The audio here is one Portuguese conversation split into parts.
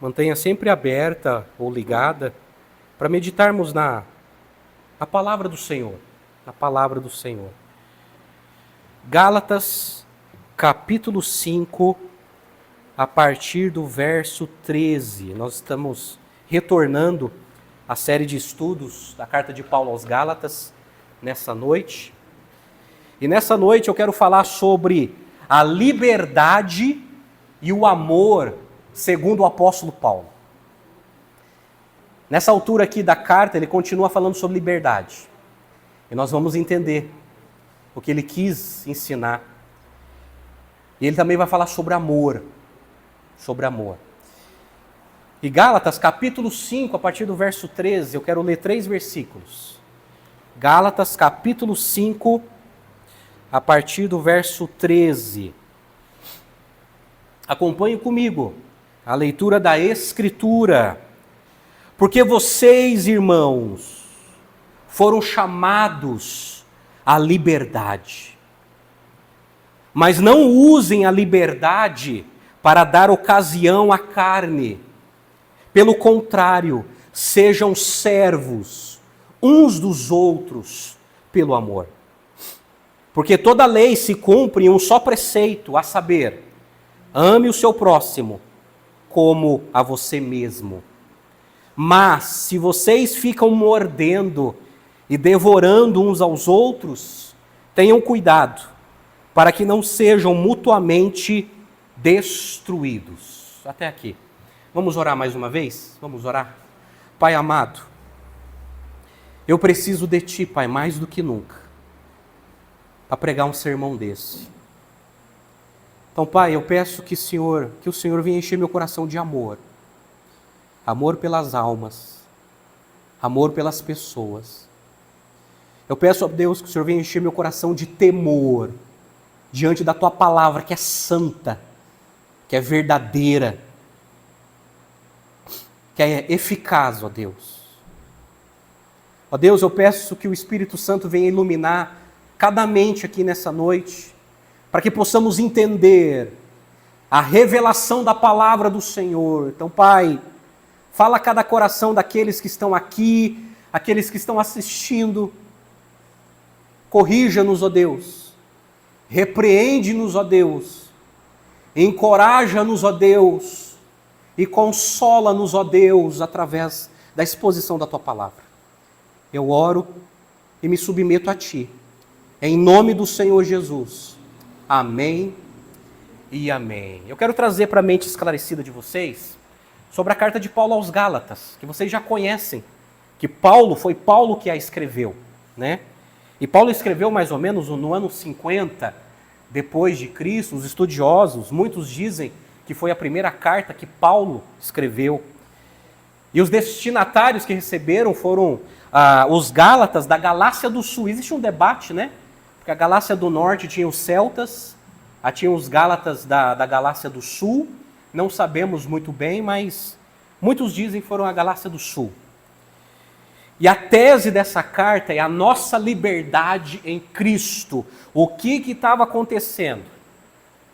mantenha sempre aberta ou ligada para meditarmos na palavra do Senhor. Na palavra do Senhor. Gálatas, capítulo 5, a partir do verso 13. Nós estamos retornando à série de estudos da carta de Paulo aos Gálatas nessa noite. E nessa noite eu quero falar sobre a liberdade e o amor segundo o apóstolo Paulo. Nessa altura aqui da carta, ele continua falando sobre liberdade. E nós vamos entender o que ele quis ensinar. E ele também vai falar sobre amor. Sobre amor. E Gálatas, capítulo 5, a partir do verso 13, eu quero ler 3 versículos. Gálatas, capítulo 5, a partir do verso 13. Acompanhe comigo a leitura da Escritura. Porque vocês, irmãos, foram chamados à liberdade. Mas não usem a liberdade para dar ocasião à carne. Pelo contrário, sejam servos uns dos outros pelo amor. Porque toda lei se cumpre em um só preceito, a saber, ame o seu próximo como a você mesmo. Mas, se vocês ficam mordendo e devorando uns aos outros, tenham cuidado, para que não sejam mutuamente destruídos. Até aqui. Vamos orar mais uma vez? Vamos orar? Pai amado, eu preciso de Ti, Pai, mais do que nunca, para pregar um sermão desse. Então, Pai, eu peço que o Senhor venha encher meu coração de amor. Amor pelas almas. Amor pelas pessoas. Eu peço a Deus que o Senhor venha encher meu coração de temor diante da Tua palavra, que é santa, que é verdadeira, que é eficaz, ó Deus. Ó Deus, eu peço que o Espírito Santo venha iluminar cada mente aqui nessa noite, para que possamos entender a revelação da palavra do Senhor. Então, Pai, fala a cada coração daqueles que estão aqui, aqueles que estão assistindo. Corrija-nos, ó Deus. Repreende-nos, ó Deus. Encoraja-nos, ó Deus. E consola-nos, ó Deus, através da exposição da Tua palavra. Eu oro e me submeto a Ti. Em nome do Senhor Jesus. Amém e amém. Eu quero trazer para a mente esclarecida de vocês sobre a carta de Paulo aos Gálatas, que vocês já conhecem, que foi Paulo que a escreveu, né? E Paulo escreveu mais ou menos no ano 50 depois de Cristo. Os estudiosos, muitos dizem que foi a primeira carta que Paulo escreveu. E os destinatários que receberam foram os Gálatas da Galácia do Sul. Existe um debate, né? Porque a Galácia do Norte tinha os celtas, tinha os Gálatas da Galácia do Sul. Não sabemos muito bem, mas muitos dizem que foram a Galácia do Sul. E a tese dessa carta é a nossa liberdade em Cristo. O que estava acontecendo?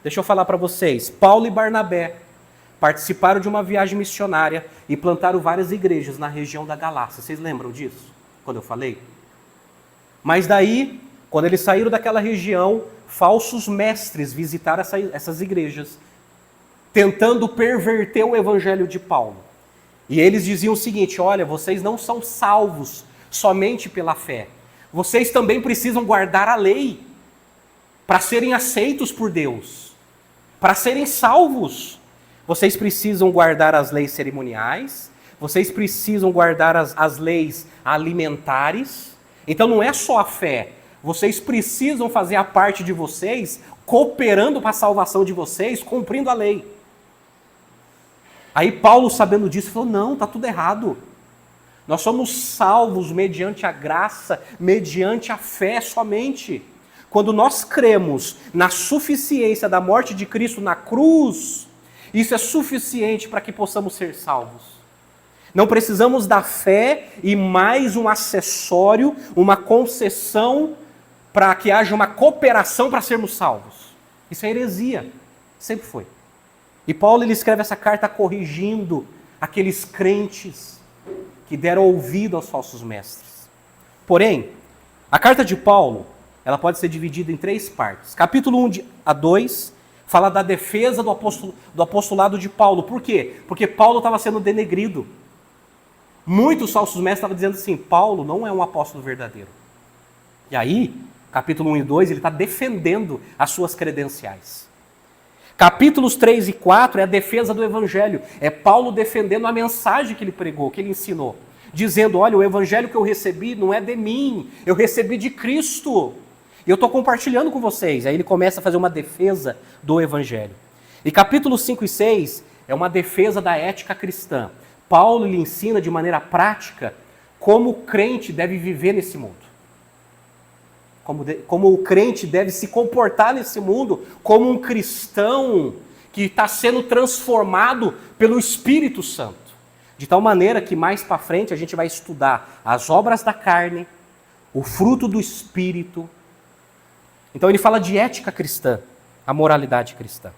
Deixa eu falar para vocês. Paulo e Barnabé participaram de uma viagem missionária e plantaram várias igrejas na região da Galácia. Vocês lembram disso? Quando eu falei? Mas daí, quando eles saíram daquela região, falsos mestres visitaram essas igrejas, tentando perverter o evangelho de Paulo. E eles diziam o seguinte: olha, vocês não são salvos somente pela fé. Vocês também precisam guardar a lei para serem aceitos por Deus, para serem salvos. Vocês precisam guardar as leis cerimoniais, vocês precisam guardar as leis alimentares. Então não é só a fé, vocês precisam fazer a parte de vocês, cooperando para a salvação de vocês, cumprindo a lei. Aí Paulo, sabendo disso, falou: não, está tudo errado. Nós somos salvos mediante a graça, mediante a fé somente. Quando nós cremos na suficiência da morte de Cristo na cruz, isso é suficiente para que possamos ser salvos. Não precisamos da fé e mais um acessório, uma concessão para que haja uma cooperação para sermos salvos. Isso é heresia, sempre foi. E Paulo ele escreve essa carta corrigindo aqueles crentes que deram ouvido aos falsos mestres. Porém, a carta de Paulo, ela pode ser dividida em 3 partes. Capítulo 1 a 2 fala da defesa do apostolado de Paulo. Por quê? Porque Paulo estava sendo denegrido. Muitos falsos mestres estavam dizendo assim, Paulo não é um apóstolo verdadeiro. E aí, capítulo 1 e 2, ele está defendendo as suas credenciais. Capítulos 3 e 4 é a defesa do evangelho. É Paulo defendendo a mensagem que ele pregou, que ele ensinou. Dizendo, olha, o evangelho que eu recebi não é de mim, eu recebi de Cristo. E eu estou compartilhando com vocês. Aí ele começa a fazer uma defesa do evangelho. E capítulos 5 e 6 é uma defesa da ética cristã. Paulo lhe ensina de maneira prática como o crente deve viver nesse mundo. Como o crente deve se comportar nesse mundo como um cristão que está sendo transformado pelo Espírito Santo. De tal maneira que mais para frente a gente vai estudar as obras da carne, o fruto do Espírito. Então ele fala de ética cristã, a moralidade cristã.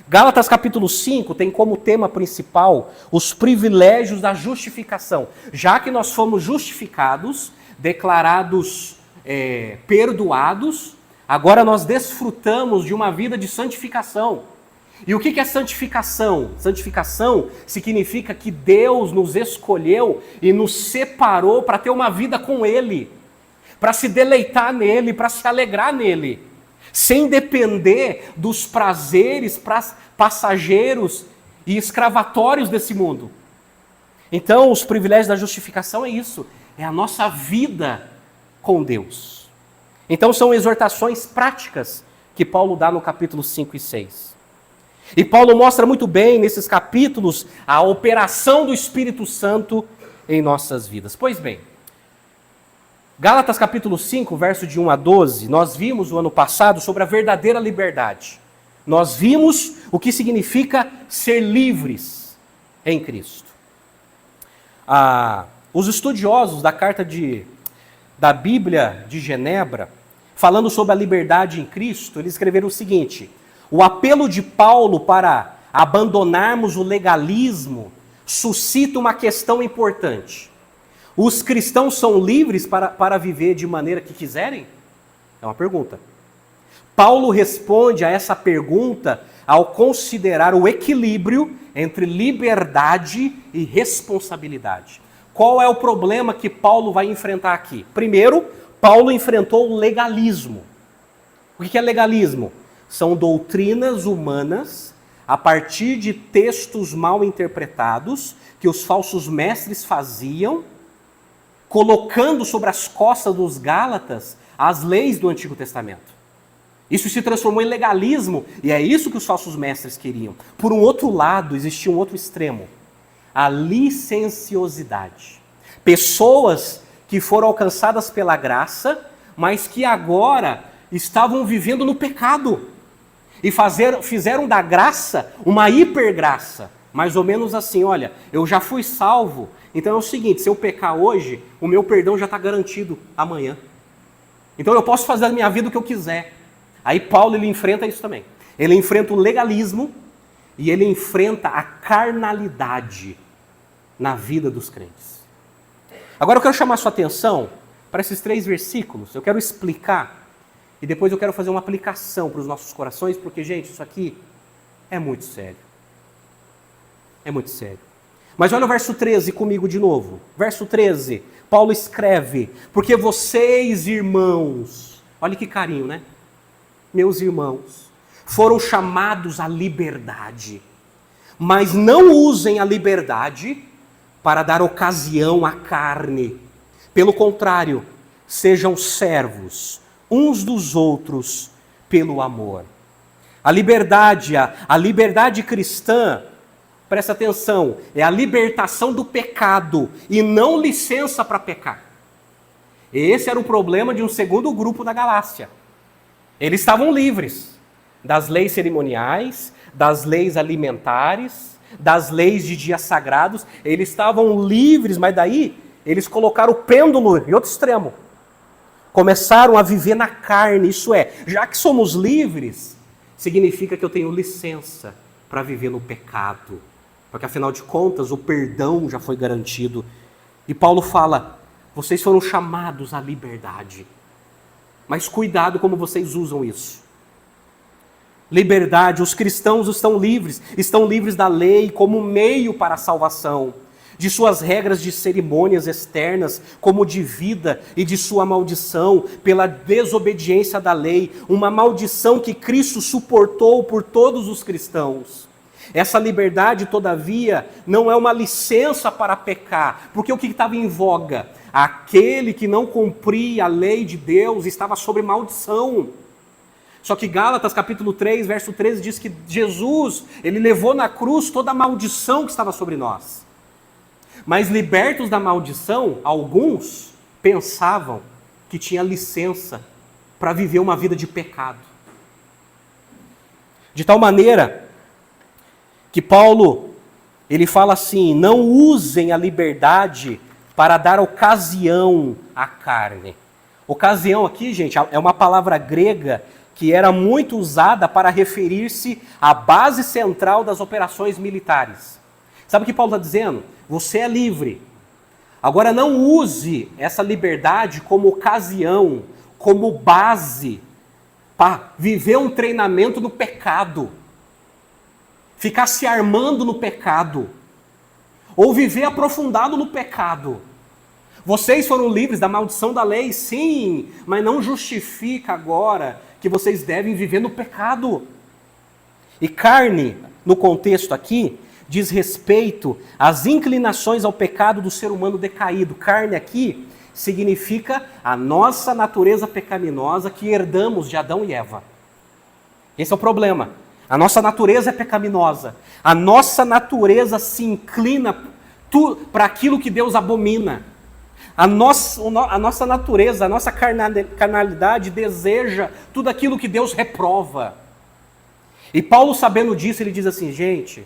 Gálatas capítulo 5 tem como tema principal os privilégios da justificação. Já que nós fomos justificados, declarados perdoados, agora nós desfrutamos de uma vida de santificação. E o que é santificação? Santificação significa que Deus nos escolheu e nos separou para ter uma vida com Ele, para se deleitar nele, para se alegrar nele, sem depender dos prazeres passageiros e escravatórios desse mundo. Então, os privilégios da justificação é isso, é a nossa vida com Deus. Então, são exortações práticas que Paulo dá no capítulo 5 e 6. E Paulo mostra muito bem nesses capítulos a operação do Espírito Santo em nossas vidas. Pois bem, Gálatas capítulo 5, verso de 1 a 12, nós vimos no ano passado sobre a verdadeira liberdade. Nós vimos o que significa ser livres em Cristo. Os estudiosos da Bíblia de Genebra, falando sobre a liberdade em Cristo, eles escreveram o seguinte: o apelo de Paulo para abandonarmos o legalismo suscita uma questão importante. Os cristãos são livres para viver de maneira que quiserem? É uma pergunta. Paulo responde a essa pergunta ao considerar o equilíbrio entre liberdade e responsabilidade. Qual é o problema que Paulo vai enfrentar aqui? Primeiro, Paulo enfrentou o legalismo. O que é legalismo? São doutrinas humanas a partir de textos mal interpretados que os falsos mestres faziam, colocando sobre as costas dos Gálatas as leis do Antigo Testamento. Isso se transformou em legalismo e é isso que os falsos mestres queriam. Por um outro lado, existia um outro extremo, a licenciosidade. Pessoas que foram alcançadas pela graça, mas que agora estavam vivendo no pecado. E fizeram da graça uma hipergraça. Mais ou menos assim, olha, eu já fui salvo, então é o seguinte, se eu pecar hoje, o meu perdão já está garantido amanhã. Então eu posso fazer da minha vida o que eu quiser. Aí Paulo ele enfrenta isso também. Ele enfrenta o legalismo e ele enfrenta a carnalidade na vida dos crentes. Agora eu quero chamar a sua atenção para esses 3 versículos. Eu quero explicar e depois eu quero fazer uma aplicação para os nossos corações, porque, gente, isso aqui é muito sério. É muito sério. Mas olha o verso 13 comigo de novo. Verso 13, Paulo escreve: porque vocês, irmãos, olha que carinho, né? Meus irmãos, foram chamados à liberdade, mas não usem a liberdade para dar ocasião à carne. Pelo contrário, sejam servos uns dos outros pelo amor. A liberdade cristã, presta atenção, é a libertação do pecado e não licença para pecar. Esse era o problema de um segundo grupo da Galácia. Eles estavam livres das leis cerimoniais, das leis alimentares, das leis de dias sagrados. Eles estavam livres, mas daí eles colocaram o pêndulo em outro extremo. Começaram a viver na carne, isso é, já que somos livres, significa que eu tenho licença para viver no pecado. porque afinal de contas o perdão já foi garantido. E Paulo fala, vocês foram chamados à liberdade, mas cuidado como vocês usam isso. Liberdade, os cristãos estão livres da lei como meio para a salvação, de suas regras de cerimônias externas, como de vida, e de sua maldição pela desobediência da lei, uma maldição que Cristo suportou por todos os cristãos. Essa liberdade, todavia, não é uma licença para pecar, porque o que estava em voga? Aquele que não cumpria a lei de Deus estava sob maldição. Só que Gálatas capítulo 3, verso 13 diz que Jesus, ele levou na cruz toda a maldição que estava sobre nós. Mas libertos da maldição, alguns pensavam que tinha licença para viver uma vida de pecado. De tal maneira que Paulo, ele fala assim, não usem a liberdade para dar ocasião à carne. Ocasião aqui, gente, é uma palavra grega que era muito usada para referir-se à base central das operações militares. Sabe o que Paulo está dizendo? Você é livre. Agora não use essa liberdade como ocasião, como base para viver um treinamento no pecado. Ficar se armando no pecado. Ou viver aprofundado no pecado. Vocês foram livres da maldição da lei, sim, mas não justifica agora que vocês devem viver no pecado. E carne, no contexto aqui, diz respeito às inclinações ao pecado do ser humano decaído. Carne aqui significa a nossa natureza pecaminosa que herdamos de Adão e Eva. Esse é o problema. A nossa natureza é pecaminosa. A nossa natureza se inclina para aquilo que Deus abomina. A nossa natureza, a nossa carnalidade deseja tudo aquilo que Deus reprova. E Paulo, sabendo disso, ele diz assim, gente,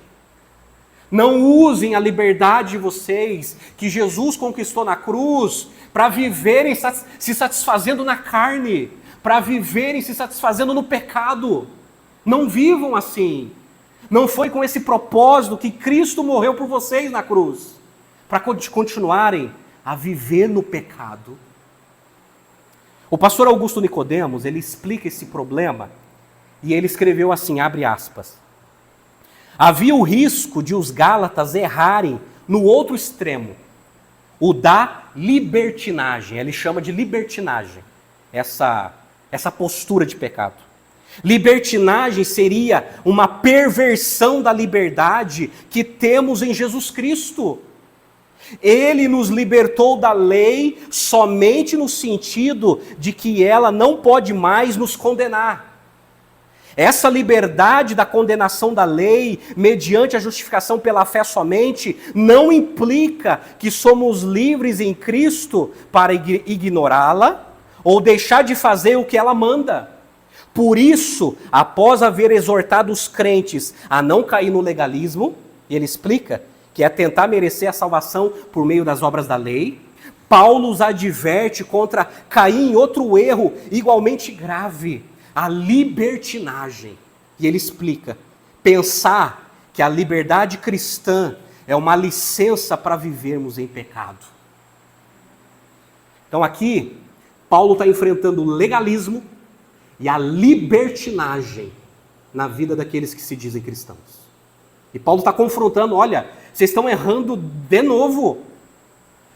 não usem a liberdade de vocês, que Jesus conquistou na cruz, para viverem se satisfazendo na carne, para viverem se satisfazendo no pecado. Não vivam assim. Não foi com esse propósito que Cristo morreu por vocês na cruz, para continuarem a viver no pecado. O pastor Augusto Nicodemos, ele explica esse problema e ele escreveu assim, abre aspas, havia o risco de os gálatas errarem no outro extremo, o da libertinagem. Ele chama de libertinagem essa postura de pecado. Libertinagem seria uma perversão da liberdade que temos em Jesus Cristo. Ele nos libertou da lei somente no sentido de que ela não pode mais nos condenar. Essa liberdade da condenação da lei, mediante a justificação pela fé somente, não implica que somos livres em Cristo para ignorá-la ou deixar de fazer o que ela manda. Por isso, após haver exortado os crentes a não cair no legalismo, e ele explica que é tentar merecer a salvação por meio das obras da lei, Paulo os adverte contra cair em outro erro igualmente grave, a libertinagem. E ele explica, pensar que a liberdade cristã é uma licença para vivermos em pecado. Então aqui, Paulo está enfrentando o legalismo e a libertinagem na vida daqueles que se dizem cristãos. E Paulo está confrontando, olha, vocês estão errando de novo.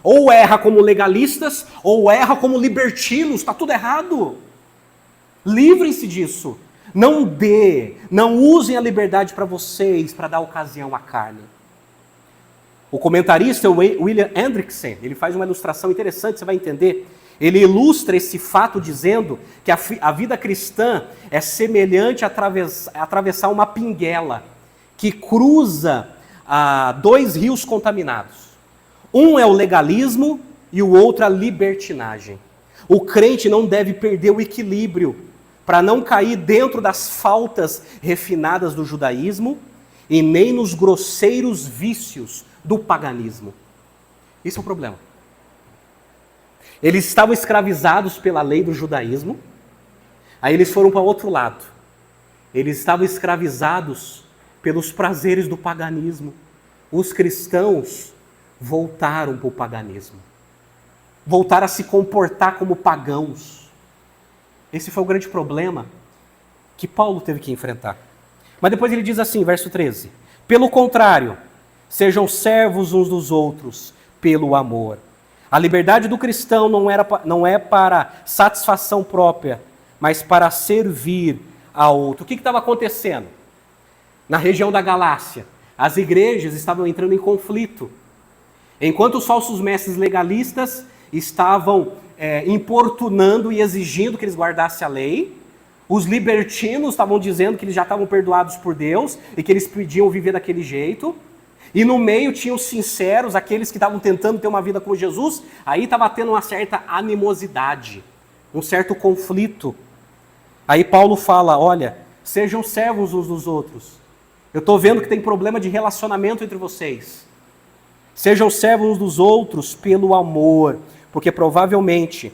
Ou erra como legalistas, ou erra como libertinos, está tudo errado. Livrem-se disso. Não usem a liberdade para vocês, para dar ocasião à carne. O comentarista William Hendrickson, ele faz uma ilustração interessante, você vai entender. Ele ilustra esse fato dizendo que a vida cristã é semelhante a atravessar uma pinguela que cruza dois rios contaminados. Um é o legalismo e o outro a libertinagem. O crente não deve perder o equilíbrio para não cair dentro das faltas refinadas do judaísmo e nem nos grosseiros vícios do paganismo. Esse é o problema. Eles estavam escravizados pela lei do judaísmo, aí eles foram para o outro lado. Eles estavam escravizados pelos prazeres do paganismo, os cristãos voltaram para o paganismo. Voltaram a se comportar como pagãos. Esse foi o grande problema que Paulo teve que enfrentar. Mas depois ele diz assim, verso 13: pelo contrário, sejam servos uns dos outros pelo amor. A liberdade do cristão não é para satisfação própria, mas para servir a outro. O que estava acontecendo? Na região da Galácia, as igrejas estavam entrando em conflito. Enquanto os falsos mestres legalistas estavam importunando e exigindo que eles guardassem a lei, os libertinos estavam dizendo que eles já estavam perdoados por Deus e que eles podiam viver daquele jeito. E no meio tinham os sinceros, aqueles que estavam tentando ter uma vida com Jesus. Aí estava tendo uma certa animosidade, um certo conflito. Aí Paulo fala, olha, sejam servos uns dos outros. Eu estou vendo que tem problema de relacionamento entre vocês. Sejam servos uns dos outros pelo amor, porque provavelmente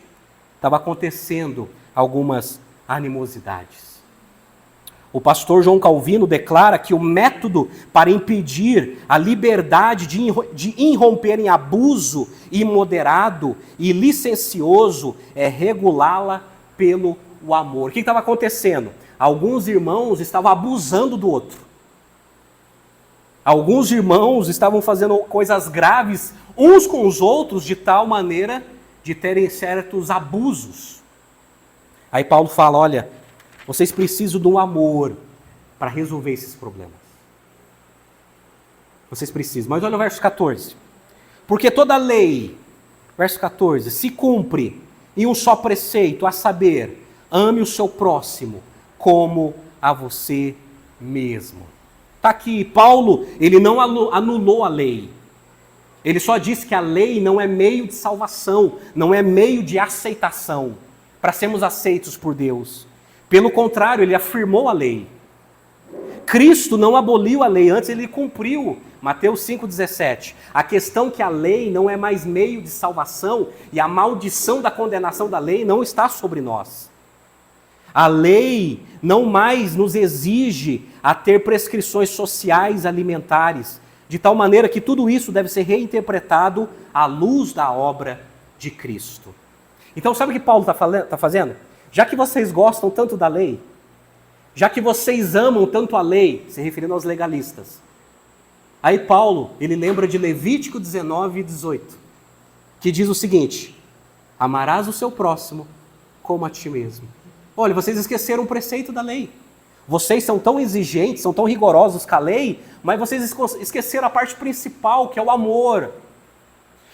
estava acontecendo algumas animosidades. O pastor João Calvino declara que o método para impedir a liberdade de irromper em abuso imoderado e licencioso é regulá-la pelo amor. O que estava acontecendo? Alguns irmãos estavam abusando do outro. Alguns irmãos estavam fazendo coisas graves uns com os outros de tal maneira de terem certos abusos. Aí Paulo fala, olha, vocês precisam de um amor para resolver esses problemas. Vocês precisam. Mas olha o verso 14. Porque toda lei, verso 14, se cumpre em um só preceito, a saber, ame o seu próximo como a você mesmo. Está aqui, Paulo, ele não anulou a lei. Ele só disse que a lei não é meio de salvação, não é meio de aceitação, para sermos aceitos por Deus. Pelo contrário, ele afirmou a lei. Cristo não aboliu a lei, antes ele cumpriu. Mateus 5,17. A questão é que a lei não é mais meio de salvação e a maldição da condenação da lei não está sobre nós. A lei não mais nos exige a ter prescrições sociais alimentares, de tal maneira que tudo isso deve ser reinterpretado à luz da obra de Cristo. Então sabe o que Paulo está fazendo? Já que vocês gostam tanto da lei, já que vocês amam tanto a lei, se referindo aos legalistas, aí Paulo, ele lembra de Levítico 19 e 18, que diz o seguinte, amarás o seu próximo como a ti mesmo. Olha, vocês esqueceram o preceito da lei. Vocês são tão exigentes, são tão rigorosos com a lei, mas vocês esqueceram a parte principal, que é o amor.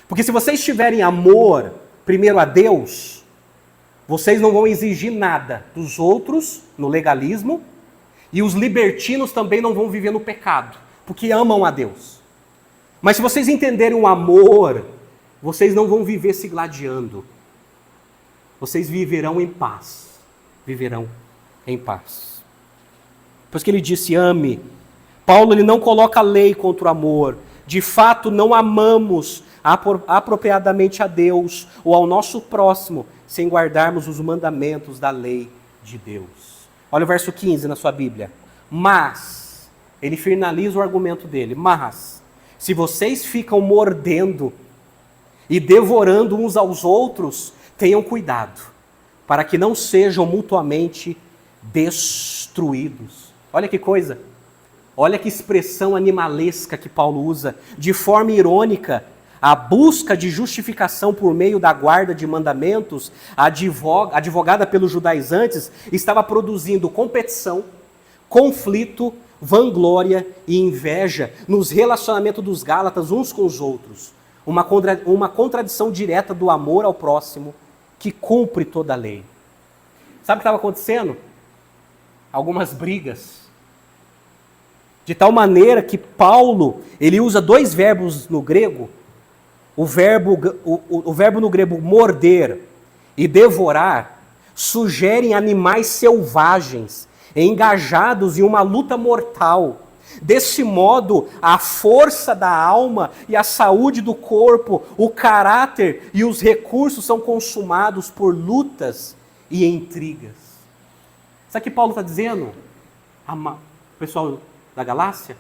Porque se vocês tiverem amor, primeiro a Deus, vocês não vão exigir nada dos outros no legalismo, e os libertinos também não vão viver no pecado, porque amam a Deus. Mas se vocês entenderem o amor, vocês não vão viver se gladiando. Vocês viverão em paz. Viverão em paz. Por isso que ele disse, ame. Paulo ele não coloca a lei contra o amor. De fato, não amamos apropriadamente a Deus ou ao nosso próximo sem guardarmos os mandamentos da lei de Deus. Olha o verso 15 na sua Bíblia. Mas, ele finaliza o argumento dele, mas, se vocês ficam mordendo e devorando uns aos outros, tenham cuidado, para que não sejam mutuamente destruídos. Olha que coisa, olha que expressão animalesca que Paulo usa, de forma irônica. A busca de justificação por meio da guarda de mandamentos, advogada pelos judaizantes, estava produzindo competição, conflito, vanglória e inveja nos relacionamentos dos Gálatas uns com os outros. Uma contradição direta do amor ao próximo que cumpre toda a lei. Sabe o que estava acontecendo? Algumas brigas. De tal maneira que Paulo, ele usa dois verbos no grego. O verbo no grego morder e devorar sugerem animais selvagens, engajados em uma luta mortal. Desse modo, a força da alma e a saúde do corpo, o caráter e os recursos são consumados por lutas e intrigas. Sabe o que Paulo está dizendo? Pessoal da Galácia?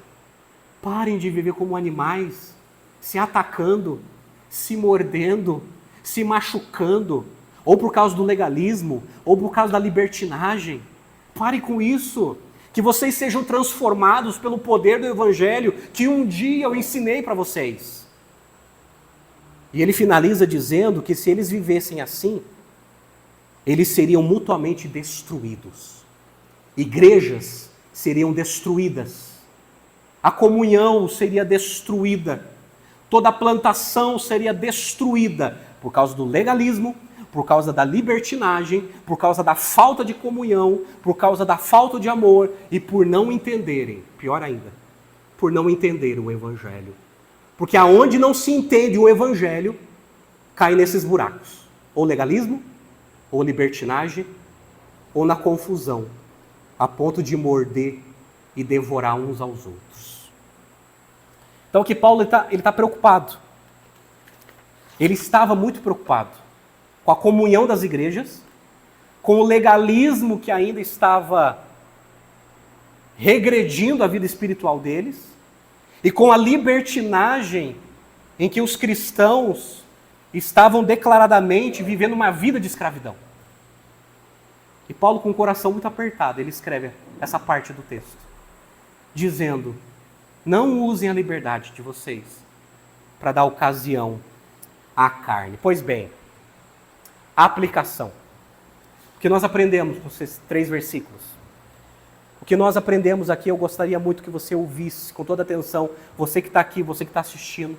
Parem de viver como animais, se atacando, se mordendo, se machucando, ou por causa do legalismo, ou por causa da libertinagem. Parem com isso. Que vocês sejam transformados pelo poder do Evangelho que um dia eu ensinei para vocês. E ele finaliza dizendo que se eles vivessem assim, eles seriam mutuamente destruídos. Igrejas seriam destruídas. A comunhão seria destruída. Toda a plantação seria destruída por causa do legalismo, por causa da libertinagem, por causa da falta de comunhão, por causa da falta de amor e por não entenderem, pior ainda, por não entender o Evangelho. Porque aonde não se entende o Evangelho, cai nesses buracos. Ou legalismo, ou libertinagem, ou na confusão, a ponto de morder e devorar uns aos outros. Então que Paulo ele tá preocupado. Ele estava muito preocupado com a comunhão das igrejas, com o legalismo que ainda estava regredindo a vida espiritual deles, e com a libertinagem em que os cristãos estavam declaradamente vivendo uma vida de escravidão. E Paulo, com o coração muito apertado, ele escreve essa parte do texto, dizendo: não usem a liberdade de vocês para dar ocasião à carne. Pois bem, aplicação. O que nós aprendemos com esses 3 versículos? O que nós aprendemos aqui, eu gostaria muito que você ouvisse com toda atenção, você que está aqui, você que está assistindo.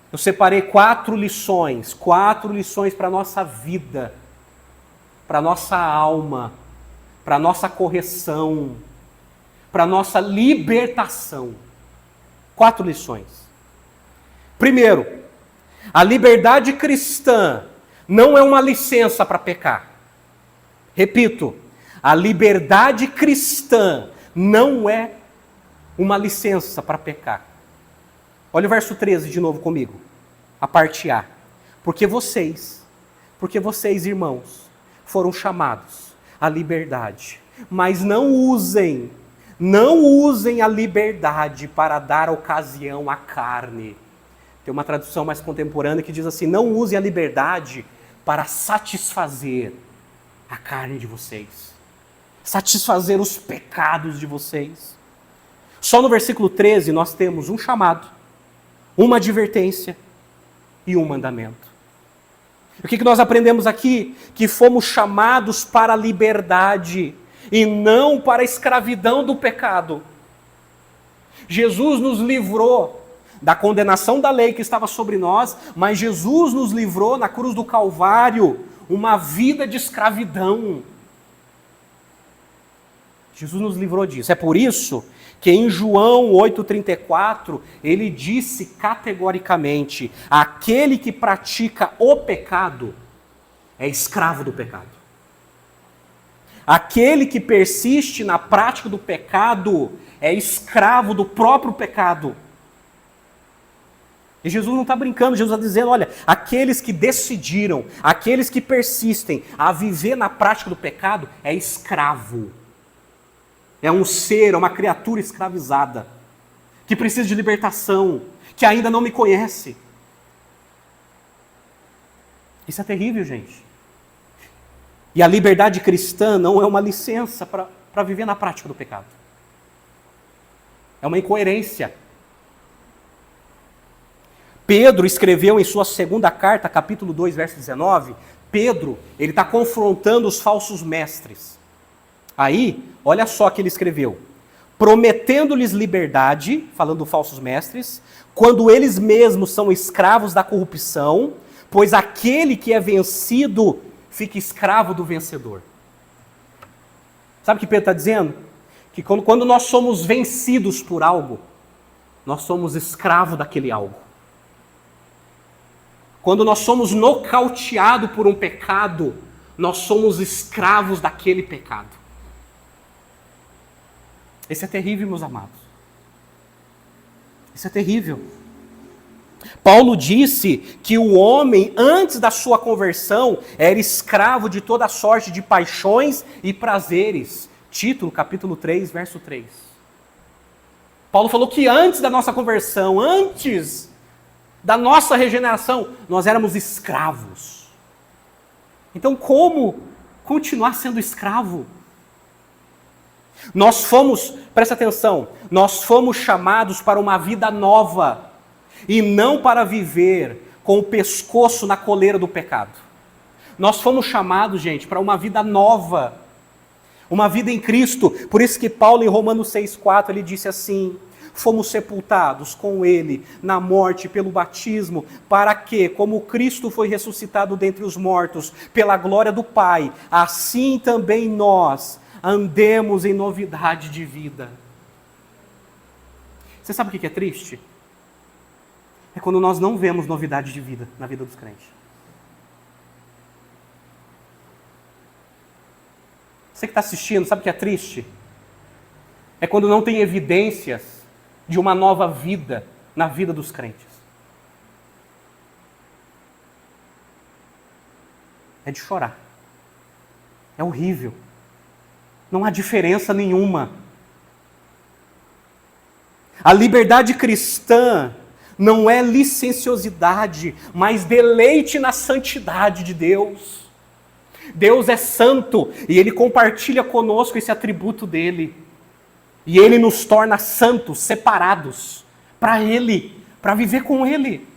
Eu separei 4 lições para a nossa vida, para a nossa alma, para a nossa correção, para a nossa libertação. 4 lições. Primeiro, a liberdade cristã não é uma licença para pecar. Repito, a liberdade cristã não é uma licença para pecar. Olha o verso 13 de novo comigo, a parte A. Porque vocês, irmãos, foram chamados à liberdade, mas não usem a liberdade para dar ocasião à carne. Tem uma tradução mais contemporânea que diz assim: não use a liberdade para satisfazer a carne de vocês, satisfazer os pecados de vocês. Só no versículo 13 nós temos um chamado, uma advertência e um mandamento. O que nós aprendemos aqui? Que fomos chamados para a liberdade e não para a escravidão do pecado. Jesus nos livrou da condenação da lei que estava sobre nós, mas Jesus nos livrou na cruz do Calvário uma vida de escravidão. Jesus nos livrou disso. É por isso que em João 8,34, ele disse categoricamente: aquele que pratica o pecado é escravo do pecado. Aquele que persiste na prática do pecado é escravo do próprio pecado. E Jesus não está brincando, Jesus está dizendo: olha, aqueles que decidiram, aqueles que persistem a viver na prática do pecado é escravo. É um ser, é uma criatura escravizada, que precisa de libertação, que ainda não me conhece. Isso é terrível, gente. E a liberdade cristã não é uma licença para viver na prática do pecado. É uma incoerência. Pedro escreveu em sua segunda carta, capítulo 2, verso 19, Pedro, ele está confrontando os falsos mestres. Aí, olha só o que ele escreveu: prometendo-lhes liberdade, falando dos falsos mestres, quando eles mesmos são escravos da corrupção, pois aquele que é vencido fica escravo do vencedor. Sabe o que Pedro está dizendo? Que quando nós somos vencidos por algo, nós somos escravo daquele algo. Quando nós somos nocauteados por um pecado, nós somos escravos daquele pecado. Isso é terrível, meus amados. Isso é terrível. Paulo disse que o homem, antes da sua conversão, era escravo de toda sorte de paixões e prazeres. Título, capítulo 3, verso 3. Paulo falou que antes da nossa conversão, antes da nossa regeneração, nós éramos escravos. Então, como continuar sendo escravo? Nós fomos, presta atenção, nós fomos chamados para uma vida nova e não para viver com o pescoço na coleira do pecado. Nós fomos chamados, gente, para uma vida nova, uma vida em Cristo. Por isso que Paulo, em Romanos 6,4, ele disse assim: fomos sepultados com ele na morte pelo batismo, para que, como Cristo foi ressuscitado dentre os mortos, pela glória do Pai, assim também nós andemos em novidade de vida. Você sabe o que é triste? É quando nós não vemos novidade de vida na vida dos crentes. Você que está assistindo, sabe o que é triste? É quando não tem evidências de uma nova vida na vida dos crentes. É de chorar. É horrível. Não há diferença nenhuma. A liberdade cristã não é licenciosidade, mas deleite na santidade de Deus. Deus é santo e Ele compartilha conosco esse atributo dele. E Ele nos torna santos, separados para Ele, para viver com Ele.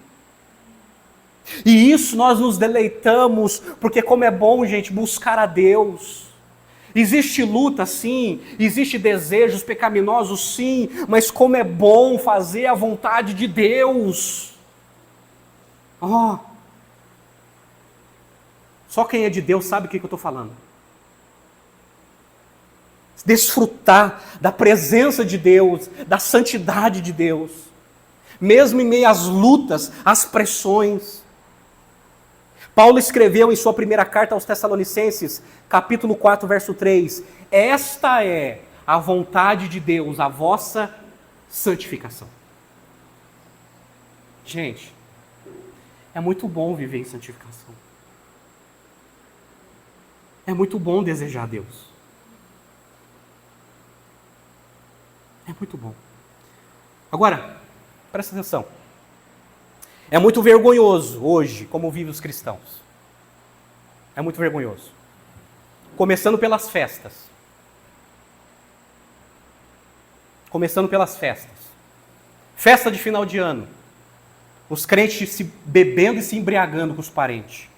E isso nós nos deleitamos, porque como é bom, gente, buscar a Deus. Existe luta, sim, existe desejos pecaminosos, sim, mas como é bom fazer a vontade de Deus. Só quem é de Deus sabe o que eu estou falando. Desfrutar da presença de Deus, da santidade de Deus, mesmo em meio às lutas, às pressões. Paulo escreveu em sua primeira carta aos Tessalonicenses, capítulo 4, verso 3, esta é a vontade de Deus, a vossa santificação. Gente, é muito bom viver em santificação. É muito bom desejar a Deus. É muito bom. Agora, presta atenção. É muito vergonhoso hoje como vivem os cristãos. É muito vergonhoso. Começando pelas festas. Começando pelas festas. Festa de final de ano. Os crentes se bebendo e se embriagando com os parentes.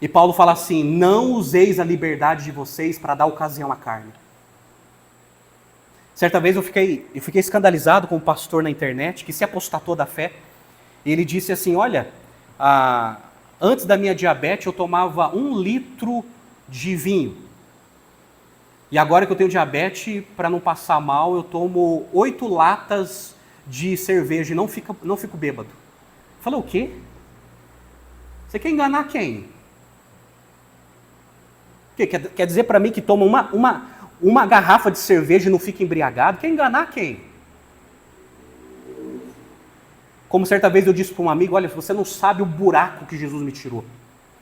E Paulo fala assim: não useis a liberdade de vocês para dar ocasião à carne. Certa vez eu fiquei escandalizado com um pastor na internet que se apostatou da fé. E ele disse assim: olha, antes da minha diabetes eu tomava 1 litro de vinho. E agora que eu tenho diabetes, para não passar mal, eu tomo 8 latas de cerveja e não fico bêbado. Eu falei: o quê? Você quer enganar quem? Quer dizer para mim que toma uma garrafa de cerveja e não fica embriagado? Quer enganar quem? Como certa vez eu disse para um amigo: olha, você não sabe o buraco que Jesus me tirou.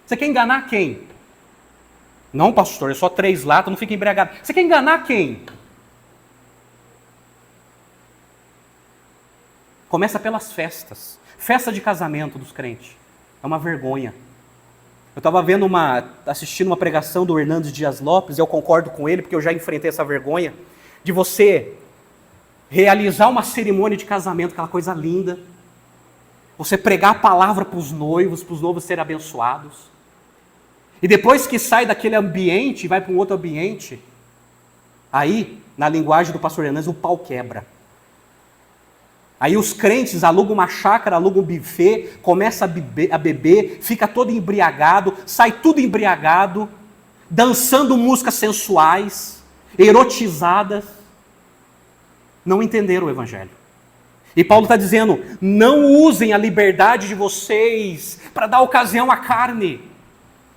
Você quer enganar quem? Não, pastor, é só 3 latas, não fica embriagado. Você quer enganar quem? Começa pelas festas. Festa de casamento dos crentes. É uma vergonha. Eu estava assistindo uma pregação do Hernandes Dias Lopes, e eu concordo com ele, porque eu já enfrentei essa vergonha, de você realizar uma cerimônia de casamento, aquela coisa linda, você pregar a palavra para os noivos serem abençoados, e depois que sai daquele ambiente e vai para um outro ambiente, aí, na linguagem do pastor Hernandes, o pau quebra. Aí os crentes alugam uma chácara, alugam um buffet, começa a beber, fica todo embriagado, sai tudo embriagado, dançando músicas sensuais, erotizadas. Não entenderam o Evangelho. E Paulo está dizendo: não usem a liberdade de vocês para dar ocasião à carne.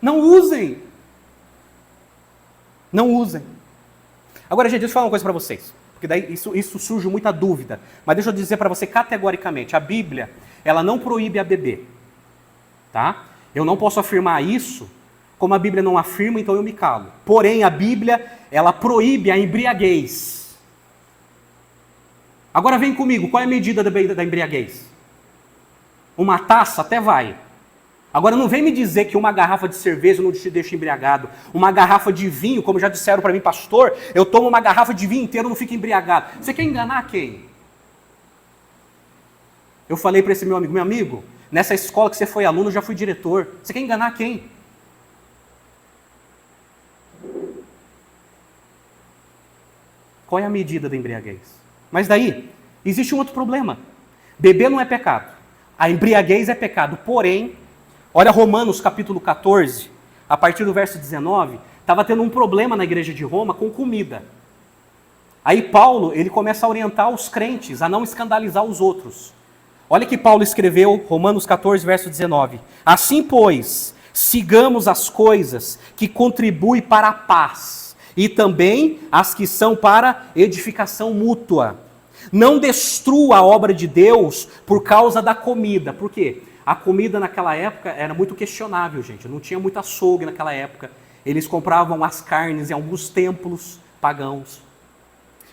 Não usem. Não usem. Agora, gente, deixa eu falar uma coisa para vocês. Porque daí isso surge muita dúvida. Mas deixa eu dizer para você categoricamente, a Bíblia, ela não proíbe a beber. Tá? Eu não posso afirmar isso, como a Bíblia não afirma, então eu me calo. Porém, a Bíblia, ela proíbe a embriaguez. Agora vem comigo, qual é a medida da embriaguez? Uma taça até vai. Agora não vem me dizer que uma garrafa de cerveja não te deixa embriagado. Uma garrafa de vinho, como já disseram para mim, pastor, eu tomo uma garrafa de vinho inteiro e não fico embriagado. Você quer enganar quem? Eu falei para esse meu amigo, nessa escola que você foi aluno, eu já fui diretor. Você quer enganar quem? Qual é a medida da embriaguez? Mas daí, existe um outro problema. Beber não é pecado. A embriaguez é pecado. Porém, olha Romanos capítulo 14, a partir do verso 19, estava tendo um problema na igreja de Roma com comida. Aí Paulo, ele começa a orientar os crentes a não escandalizar os outros. Olha que Paulo escreveu, Romanos 14, verso 19. Assim, pois, sigamos as coisas que contribuem para a paz, e também as que são para edificação mútua. Não destrua a obra de Deus por causa da comida. Por quê? A comida naquela época era muito questionável, gente. Não tinha muito açougue naquela época. Eles compravam as carnes em alguns templos pagãos.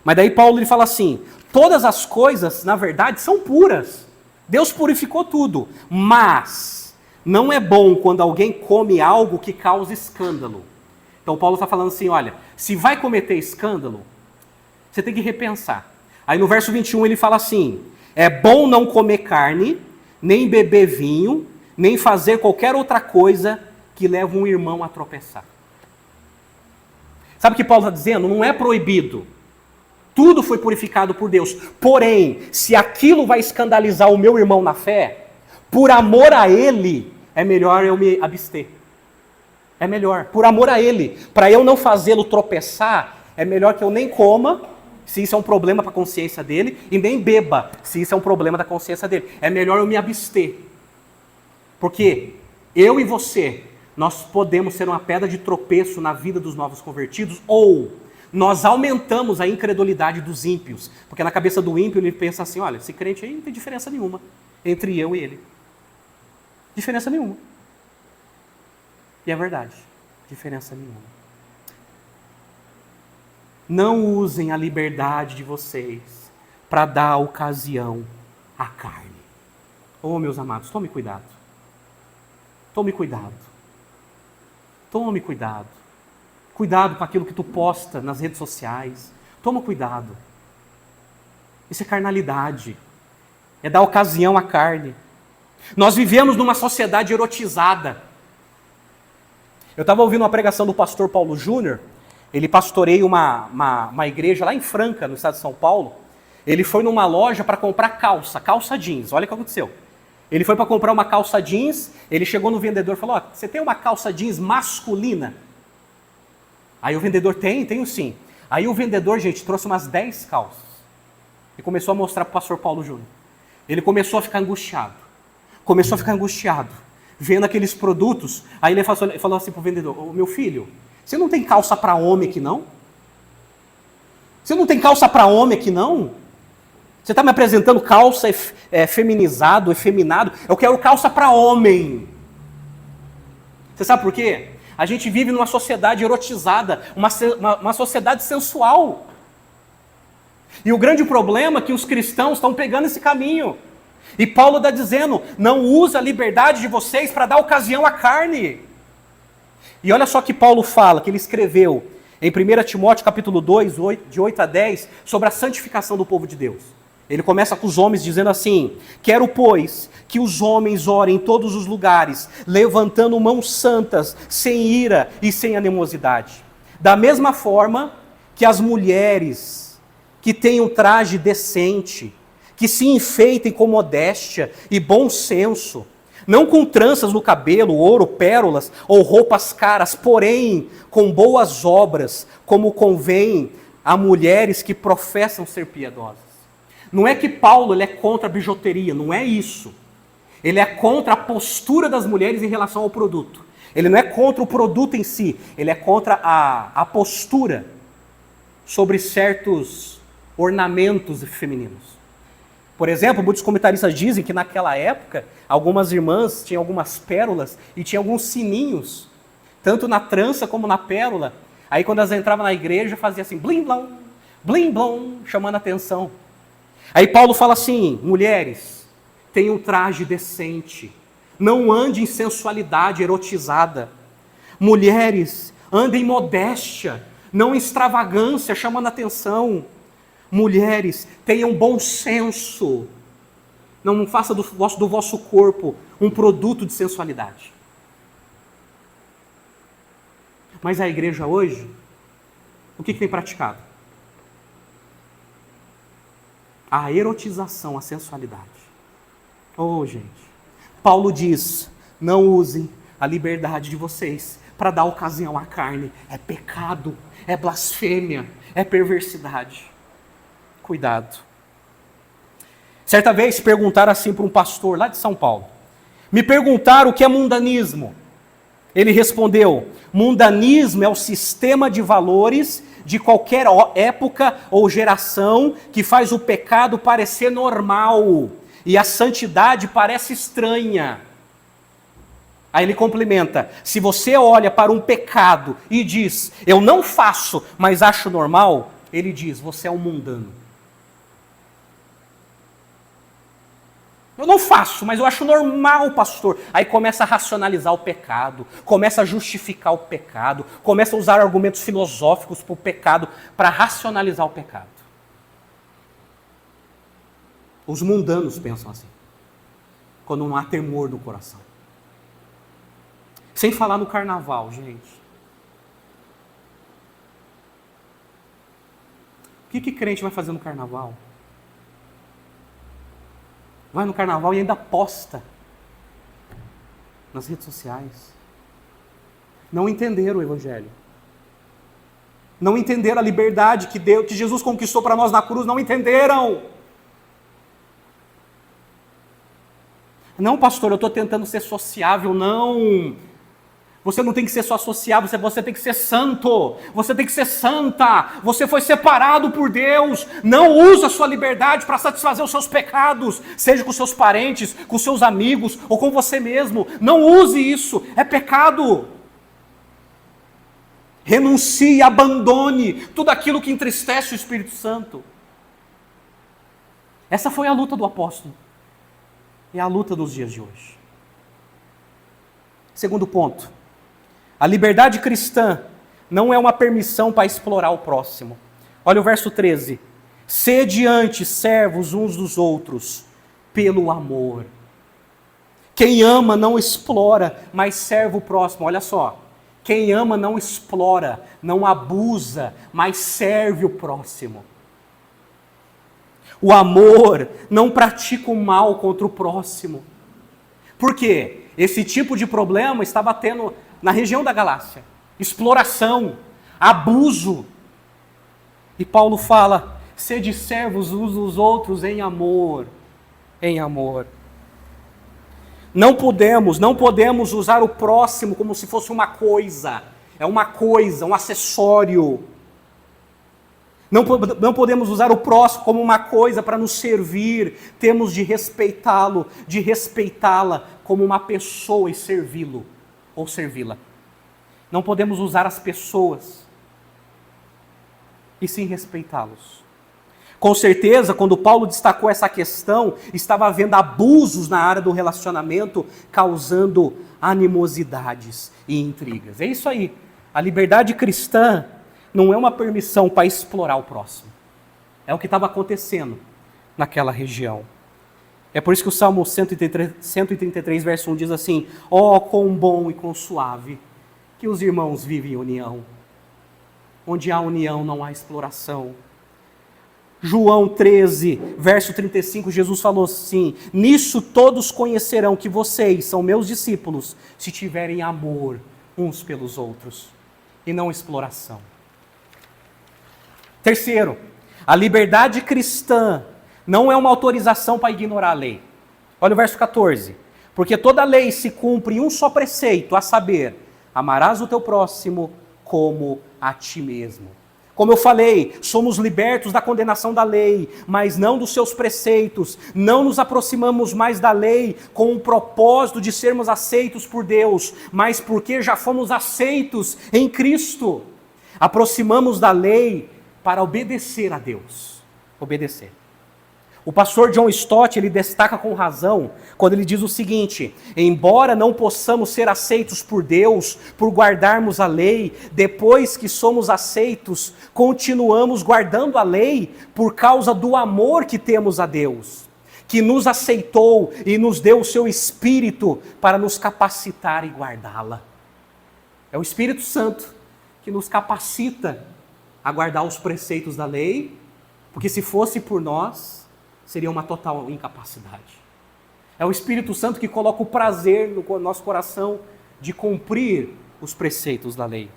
Mas daí Paulo ele fala assim, todas as coisas, na verdade, são puras. Deus purificou tudo. Mas não é bom quando alguém come algo que causa escândalo. Então Paulo está falando assim, olha, se vai cometer escândalo, você tem que repensar. Aí no verso 21 ele fala assim, é bom não comer carne, nem beber vinho, nem fazer qualquer outra coisa que leve um irmão a tropeçar. Sabe o que Paulo está dizendo? Não é proibido. Tudo foi purificado por Deus. Porém, se aquilo vai escandalizar o meu irmão na fé, por amor a ele, é melhor eu me abster. É melhor, por amor a ele. Para eu não fazê-lo tropeçar, é melhor que eu nem coma, se isso é um problema para a consciência dele, e nem beba, se isso é um problema da consciência dele. É melhor eu me abster. Porque eu e você, nós podemos ser uma pedra de tropeço na vida dos novos convertidos, ou nós aumentamos a incredulidade dos ímpios. Porque na cabeça do ímpio ele pensa assim, olha, esse crente aí não tem diferença nenhuma entre eu e ele. Diferença nenhuma. E é verdade, diferença nenhuma. Não usem a liberdade de vocês para dar ocasião à carne. Oh, meus amados, tome cuidado. Tome cuidado. Tome cuidado. Cuidado com aquilo que tu posta nas redes sociais. Toma cuidado. Isso é carnalidade. É dar ocasião à carne. Nós vivemos numa sociedade erotizada. Eu estava ouvindo uma pregação do pastor Paulo Júnior. Ele pastoreia uma igreja lá em Franca, no estado de São Paulo. Ele foi numa loja para comprar calça jeans. Olha o que aconteceu. Ele foi para comprar uma calça jeans, ele chegou no vendedor e falou, você tem uma calça jeans masculina? Aí o vendedor, tenho sim. Aí o vendedor, gente, trouxe umas 10 calças. E começou a mostrar para o pastor Paulo Júnior. Ele começou a ficar angustiado. Vendo aqueles produtos. Aí ele falou assim para o vendedor, meu filho, você não tem calça para homem aqui não? Você não tem calça para homem aqui não? Você está me apresentando calça feminizado, efeminado? Eu quero calça para homem. Você sabe por quê? A gente vive numa sociedade erotizada, uma sociedade sensual. E o grande problema é que os cristãos estão pegando esse caminho. E Paulo está dizendo, não usa a liberdade de vocês para dar ocasião à carne. E olha só que Paulo fala, que ele escreveu em 1 Timóteo capítulo 2, de 8 a 10, sobre a santificação do povo de Deus. Ele começa com os homens dizendo assim, quero, pois, que os homens orem em todos os lugares, levantando mãos santas, sem ira e sem animosidade. Da mesma forma que as mulheres que tenham traje decente, que se enfeitem com modéstia e bom senso, não com tranças no cabelo, ouro, pérolas ou roupas caras, porém com boas obras, como convém a mulheres que professam ser piedosas. Não é que Paulo ele é contra a bijuteria, não é isso. Ele é contra a postura das mulheres em relação ao produto. Ele não é contra o produto em si, ele é contra a postura sobre certos ornamentos femininos. Por exemplo, muitos comentaristas dizem que naquela época, algumas irmãs tinham algumas pérolas e tinham alguns sininhos, tanto na trança como na pérola. Aí quando elas entravam na igreja, fazia assim, blim blom, chamando a atenção. Aí Paulo fala assim: mulheres, tenham um traje decente, não ande em sensualidade erotizada. Mulheres, andem em modéstia, não em extravagância, chamando atenção. Mulheres, tenham bom senso, não faça do vosso corpo um produto de sensualidade. Mas a igreja hoje, o que tem praticado? A erotização, a sensualidade. Oh, gente. Paulo diz: não usem a liberdade de vocês para dar ocasião à carne. É pecado, é blasfêmia, é perversidade. Cuidado. Certa vez perguntaram assim para um pastor lá de São Paulo. Me perguntaram o que é mundanismo. Ele respondeu: mundanismo é o sistema de valores de qualquer época ou geração que faz o pecado parecer normal e a santidade parece estranha. Aí ele complementa: se você olha para um pecado e diz, eu não faço, mas acho normal, ele diz, você é um mundano. Eu não faço, mas eu acho normal, pastor. Aí começa a racionalizar o pecado, começa a justificar o pecado, começa a usar argumentos filosóficos para o pecado, para racionalizar o pecado. Os mundanos pensam assim, quando não há temor no coração. Sem falar no carnaval, gente. O que crente vai fazer no carnaval? Vai no carnaval e ainda posta nas redes sociais. Não entenderam o evangelho. Não entenderam a liberdade que Jesus conquistou para nós na cruz. Não entenderam. Não, pastor, eu estou tentando ser sociável. Não. Você não tem que ser só sociável, você tem que ser santo, você tem que ser santa, você foi separado por Deus. Não usa a sua liberdade para satisfazer os seus pecados, seja com seus parentes, com seus amigos ou com você mesmo. Não use isso, é pecado. Renuncie, abandone tudo aquilo que entristece o Espírito Santo. Essa foi a luta do apóstolo, é a luta dos dias de hoje. Segundo ponto. A liberdade cristã não é uma permissão para explorar o próximo. Olha o verso 13. Sede antes servos uns dos outros, pelo amor. Quem ama não explora, mas serve o próximo. Olha só. Quem ama não explora, não abusa, mas serve o próximo. O amor não pratica o mal contra o próximo. Por quê? Esse tipo de problema estava tendo na região da Galácia. Exploração, abuso. E Paulo fala, sede servos uns dos outros em amor. Em amor. Não podemos usar o próximo como se fosse uma coisa. É uma coisa, um acessório. Não podemos usar o próximo como uma coisa para nos servir. Temos de respeitá-lo, de respeitá-la como uma pessoa e servi-lo. Ou servi-la. Não podemos usar as pessoas e sim respeitá-los. Com certeza, quando Paulo destacou essa questão, estava havendo abusos na área do relacionamento, causando animosidades e intrigas. É isso aí. A liberdade cristã não é uma permissão para explorar o próximo. É o que estava acontecendo naquela região. É por isso que o Salmo 133, verso 1 diz assim, ó, quão bom e quão suave que os irmãos vivem em união. Onde há união não há exploração. João 13, verso 35, Jesus falou assim, nisso todos conhecerão que vocês são meus discípulos, se tiverem amor uns pelos outros, e não exploração. Terceiro, a liberdade cristã não é uma autorização para ignorar a lei. Olha o verso 14. Porque toda lei se cumpre em um só preceito, a saber, amarás o teu próximo como a ti mesmo. Como eu falei, somos libertos da condenação da lei, mas não dos seus preceitos. Não nos aproximamos mais da lei com o propósito de sermos aceitos por Deus, mas porque já fomos aceitos em Cristo. Aproximamos da lei para obedecer a Deus. Obedecer. O pastor John Stott, ele destaca com razão quando ele diz o seguinte: embora não possamos ser aceitos por Deus por guardarmos a lei, depois que somos aceitos, continuamos guardando a lei por causa do amor que temos a Deus, que nos aceitou e nos deu o seu Espírito para nos capacitar e guardá-la. É o Espírito Santo que nos capacita a guardar os preceitos da lei, porque se fosse por nós, seria uma total incapacidade. É o Espírito Santo que coloca o prazer no nosso coração de cumprir os preceitos da lei.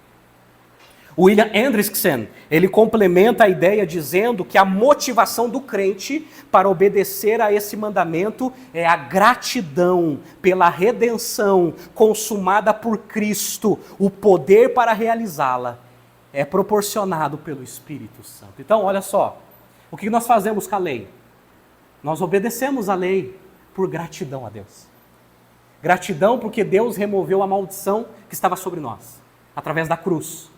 William Hendrickson, ele complementa a ideia dizendo que a motivação do crente para obedecer a esse mandamento é a gratidão pela redenção consumada por Cristo. O poder para realizá-la é proporcionado pelo Espírito Santo. Então, olha só, o que nós fazemos com a lei? Nós obedecemos a lei por gratidão a Deus. Gratidão porque Deus removeu a maldição que estava sobre nós, através da cruz.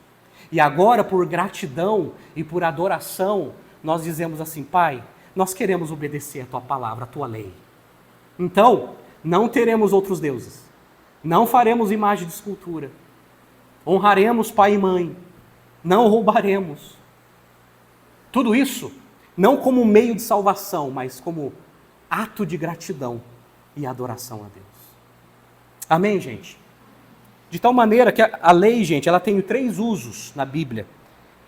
E agora, por gratidão e por adoração, nós dizemos assim: Pai, nós queremos obedecer a Tua palavra, a Tua lei. Então, não teremos outros deuses. Não faremos imagem de escultura. Honraremos pai e mãe. Não roubaremos. Tudo isso, não como meio de salvação, mas como ato de gratidão e adoração a Deus. Amém, gente? De tal maneira que a lei, gente, ela tem 3 usos na Bíblia.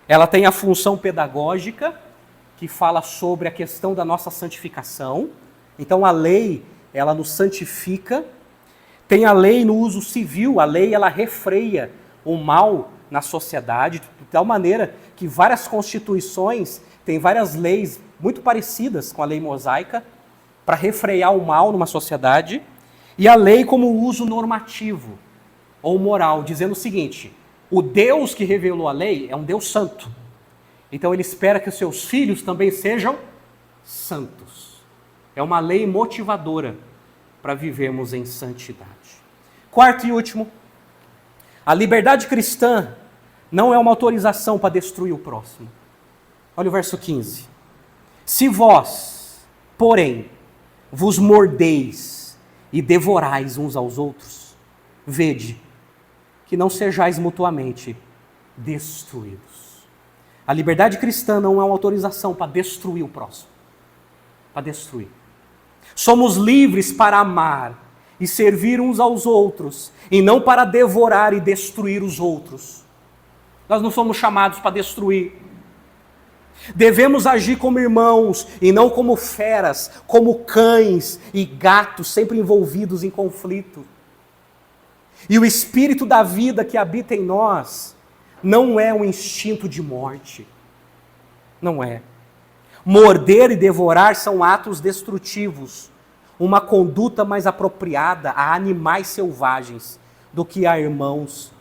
Ela tem a função pedagógica, que fala sobre a questão da nossa santificação. Então a lei, ela nos santifica. Tem a lei no uso civil, a lei ela refreia o mal na sociedade, de tal maneira que várias constituições têm várias leis muito parecidas com a lei mosaica para refrear o mal numa sociedade. E a lei como uso normativo ou moral, dizendo o seguinte: o Deus que revelou a lei é um Deus santo. Então ele espera que os seus filhos também sejam santos. É uma lei motivadora para vivermos em santidade. Quarto e último, a liberdade cristã não é uma autorização para destruir o próximo. Olha o verso 15. Se vós, porém, vos mordeis e devorais uns aos outros, vede que não sejais mutuamente destruídos. A liberdade cristã não é uma autorização para destruir o próximo. Para destruir. Somos livres para amar e servir uns aos outros, e não para devorar e destruir os outros. Nós não somos chamados para destruir. Devemos agir como irmãos e não como feras, como cães e gatos, sempre envolvidos em conflito. E o espírito da vida que habita em nós não é um instinto de morte. Não é. Morder e devorar são atos destrutivos, uma conduta mais apropriada a animais selvagens do que a irmãos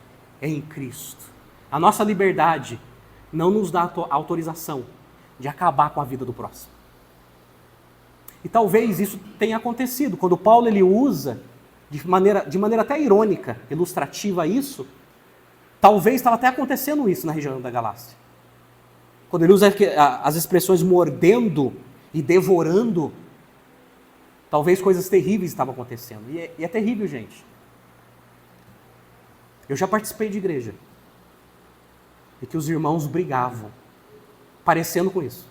em Cristo. A nossa liberdade não nos dá autorização de acabar com a vida do próximo. E talvez isso tenha acontecido quando Paulo ele usa de maneira até irônica, ilustrativa isso. Talvez estava até acontecendo isso na região da Galácia. Quando ele usa as expressões mordendo e devorando, talvez coisas terríveis estavam acontecendo. E é terrível, gente. Eu já participei de igreja e que os irmãos brigavam, parecendo com isso.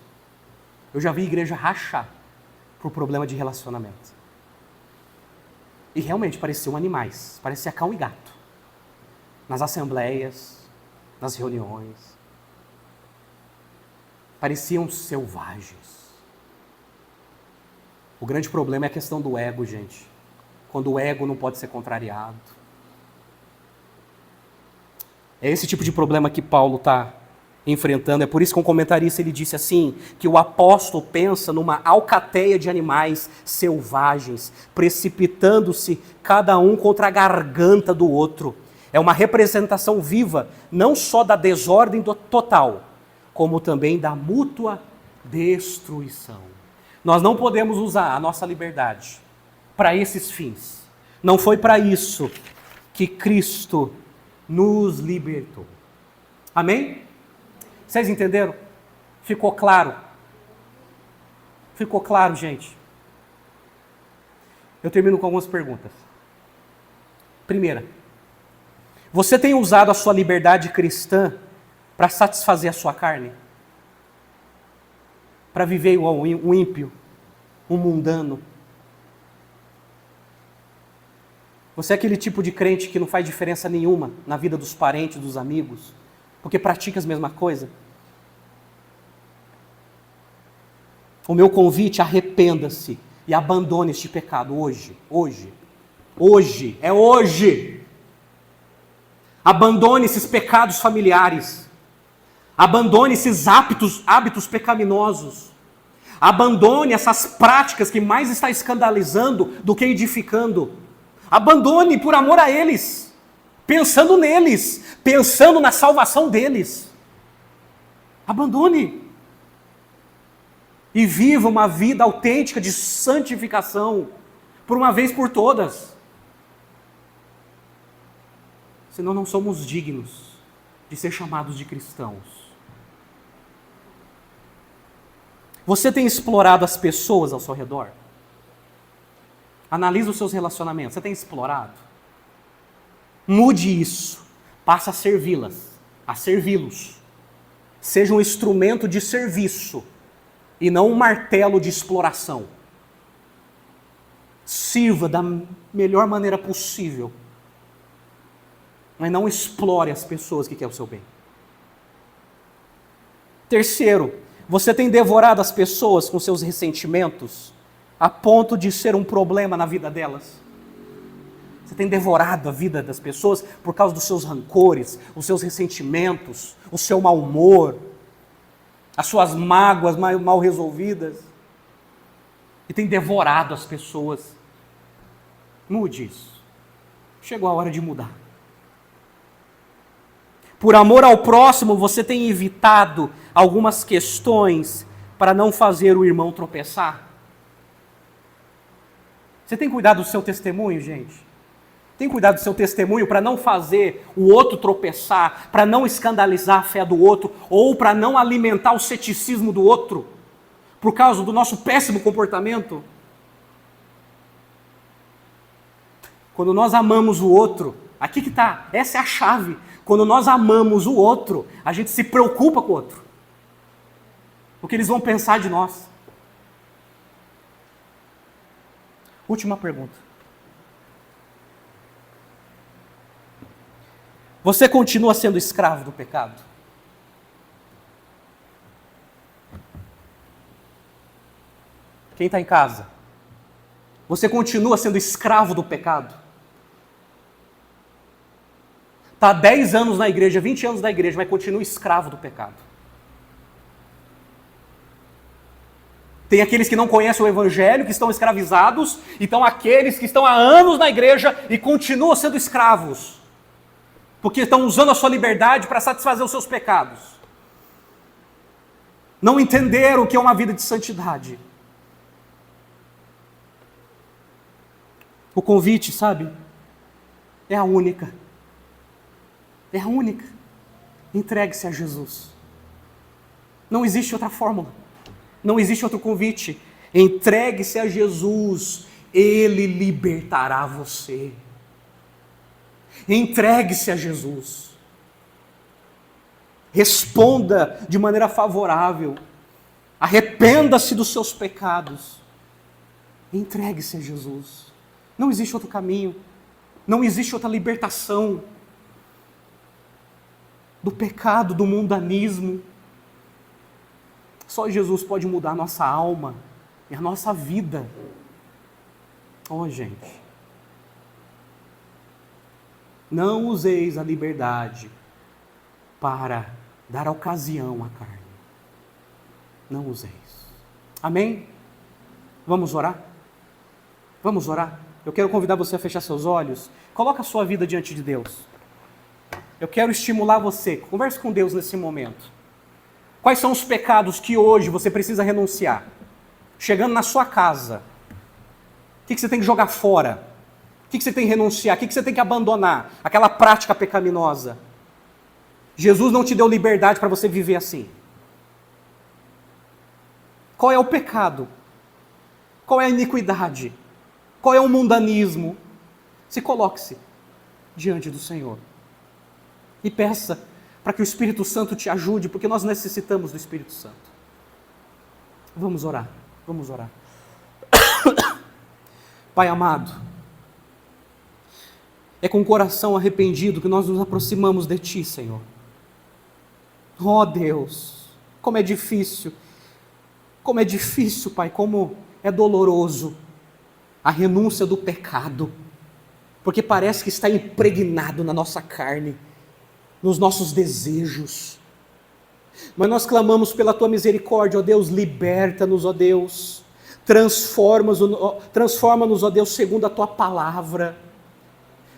Eu já vi igreja rachar por problema de relacionamento. E realmente pareciam animais, parecia cão e gato. Nas assembleias, nas reuniões. Pareciam selvagens. O grande problema é a questão do ego, gente. Quando o ego não pode ser contrariado. É esse tipo de problema que Paulo está enfrentando. É por isso que um comentarista ele disse assim, que o apóstolo pensa numa alcateia de animais selvagens, precipitando-se cada um contra a garganta do outro. É uma representação viva, não só da desordem total, como também da mútua destruição. Nós não podemos usar a nossa liberdade para esses fins. Não foi para isso que Cristo nos libertou. Amém? Vocês entenderam? Ficou claro? Ficou claro, gente? Eu termino com algumas perguntas. Primeira, você tem usado a sua liberdade cristã para satisfazer a sua carne? Para viver igual um ímpio, um mundano? Você é aquele tipo de crente que não faz diferença nenhuma na vida dos parentes, dos amigos, porque pratica a mesma coisa? O meu convite, arrependa-se e abandone este pecado hoje. Hoje, é hoje. Abandone esses pecados familiares. Abandone esses hábitos pecaminosos. Abandone essas práticas que mais está escandalizando do que edificando. Abandone por amor a eles, pensando neles, pensando na salvação deles. Abandone. E viva uma vida autêntica de santificação, por uma vez por todas. Senão não somos dignos de ser chamados de cristãos. Você tem explorado as pessoas ao seu redor? Analisa os seus relacionamentos. Você tem explorado? Mude isso. Passa a servi-las, a servi-los. Seja um instrumento de serviço e não um martelo de exploração. Sirva da melhor maneira possível, mas não explore as pessoas que querem o seu bem. Terceiro, você tem devorado as pessoas com seus ressentimentos a ponto de ser um problema na vida delas? Você tem devorado a vida das pessoas por causa dos seus rancores, os seus ressentimentos, o seu mau humor, as suas mágoas mal resolvidas? E tem devorado as pessoas. Mude isso. Chegou a hora de mudar. Por amor ao próximo, você tem evitado algumas questões para não fazer o irmão tropeçar? Você tem cuidado do seu testemunho, gente? Tem cuidado do seu testemunho para não fazer o outro tropeçar, para não escandalizar a fé do outro, ou para não alimentar o ceticismo do outro, por causa do nosso péssimo comportamento? Quando nós amamos o outro, aqui que está, essa é a chave. Quando nós amamos o outro, a gente se preocupa com o outro. O que eles vão pensar de nós. Última pergunta. Você continua sendo escravo do pecado? Quem está em casa? Você continua sendo escravo do pecado? Está 10 anos na igreja, 20 anos na igreja, mas continua escravo do pecado. Tem aqueles que não conhecem o evangelho, que estão escravizados, e estão aqueles que estão há anos na igreja e continuam sendo escravos, porque estão usando a sua liberdade para satisfazer os seus pecados. Não entenderam o que é uma vida de santidade. O convite, sabe, é a única. É a única. Entregue-se a Jesus. Não existe outra fórmula. Não existe outro convite. Entregue-se a Jesus. Ele libertará você. Entregue-se a Jesus. Responda de maneira favorável. Arrependa-se dos seus pecados. Entregue-se a Jesus. Não existe outro caminho. Não existe outra libertação do pecado, do mundanismo. Só Jesus pode mudar a nossa alma e a nossa vida. Oh, gente. Não useis a liberdade para dar ocasião à carne. Não useis. Amém? Vamos orar? Vamos orar? Eu quero convidar você a fechar seus olhos. Coloca a sua vida diante de Deus. Eu quero estimular você. Converse com Deus nesse momento. Quais são os pecados que hoje você precisa renunciar? Chegando na sua casa, o que você tem que jogar fora? O que você tem que renunciar? O que você tem que abandonar? Aquela prática pecaminosa. Jesus não te deu liberdade para você viver assim. Qual é o pecado qual é a iniquidade, qual é o mundanismo. Se coloque-se diante do Senhor e peça para que o Espírito Santo te ajude, porque nós necessitamos do Espírito Santo. Vamos orar, vamos orar. Pai amado, é com o coração arrependido que nós nos aproximamos de Ti, Senhor. Oh Deus, como é difícil, Pai, como é doloroso a renúncia do pecado, porque parece que está impregnado na nossa carne, nos nossos desejos. Mas nós clamamos pela Tua misericórdia, ó Deus, liberta-nos, ó Deus, transforma-nos, ó Deus, segundo a Tua palavra.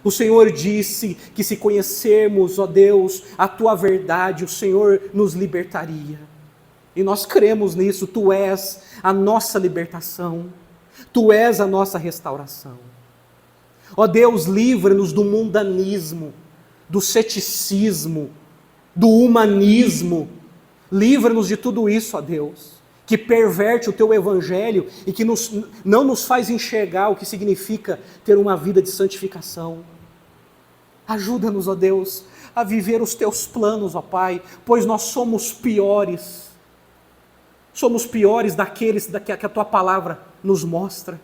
O Senhor disse que se conhecermos, ó Deus, a Tua verdade, o Senhor nos libertaria. E nós cremos nisso, Tu és a nossa libertação, Tu és a nossa restauração. Ó Deus, livra-nos do mundanismo, do ceticismo, do humanismo. Livra-nos de tudo isso, ó Deus, que perverte o Teu Evangelho e que não nos faz enxergar o que significa ter uma vida de santificação. Ajuda-nos, ó Deus, a viver os Teus planos, ó Pai, pois nós somos piores. Somos piores daqueles que a Tua palavra nos mostra.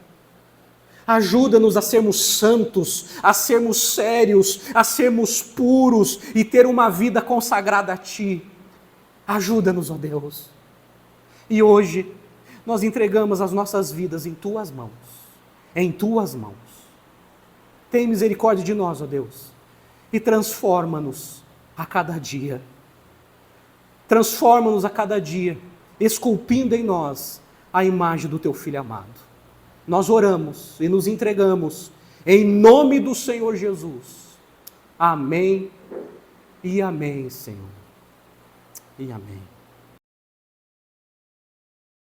Ajuda-nos a sermos santos, a sermos sérios, a sermos puros e ter uma vida consagrada a Ti. Ajuda-nos, ó Deus. E hoje nós entregamos as nossas vidas em Tuas mãos. Em Tuas mãos. Tem misericórdia de nós, ó Deus. E transforma-nos a cada dia. Transforma-nos a cada dia, esculpindo em nós a imagem do Teu Filho amado. Nós oramos e nos entregamos em nome do Senhor Jesus. Amém e amém, Senhor. E amém.